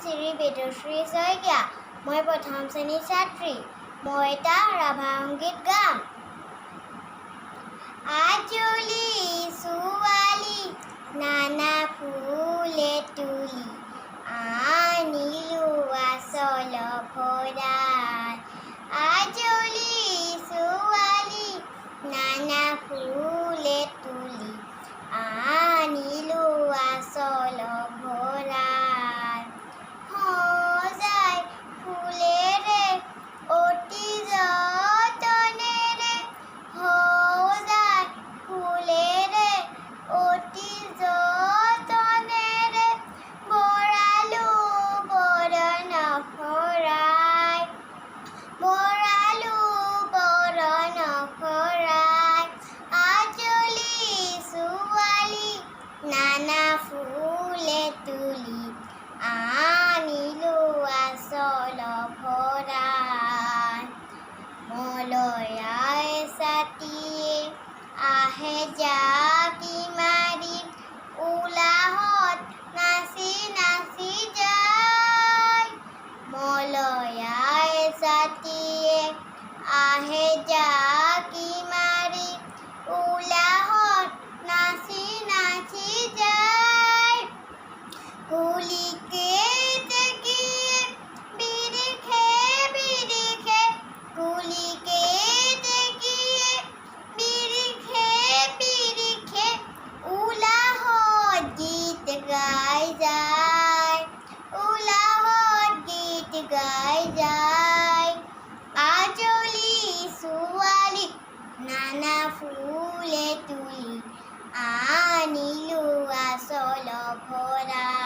Shri Bedashree Saikia। মই প্ৰথম শ্ৰেণীৰ ছাত্ৰী। মই এটা ৰাভা সংগীত গাম। আজলি ছোৱালী নানা ফুলে তুলি আনিলো আচল ভৰাই। আজলি ছোৱালী নানা ফুলে তুলি আনিলো আচল ভৰাই। সজাই ফুলেৰে অতি যতনেৰে সজাই ফুলেৰে অতি যতনেৰে বৰালো বৰণ ভৰাই। বৰালো বৰণ ভৰাই। আজলি ছোৱালী নানা ফুলে তুলি আনিলো আচল ভৰাই। মলয়াই ছাতিয়ে আহে জাকি মাৰি উলাহত নাচি নাচি যায়। মলয়াই ছাতিয়ে আহে জাকি মাৰি উলাহত নাচি নাচি যায়। কুলিকে দেখিয়ে বিৰিখে বিৰিখে কুলিকে দেখিয়ে বিৰিখে বিৰিখে উলাহত গীত গাই যায়। উলাহত গীত গাই যায়। আজলি ছোৱালী নানা ফুলে তুলি আনিলো আচল ভৰাই।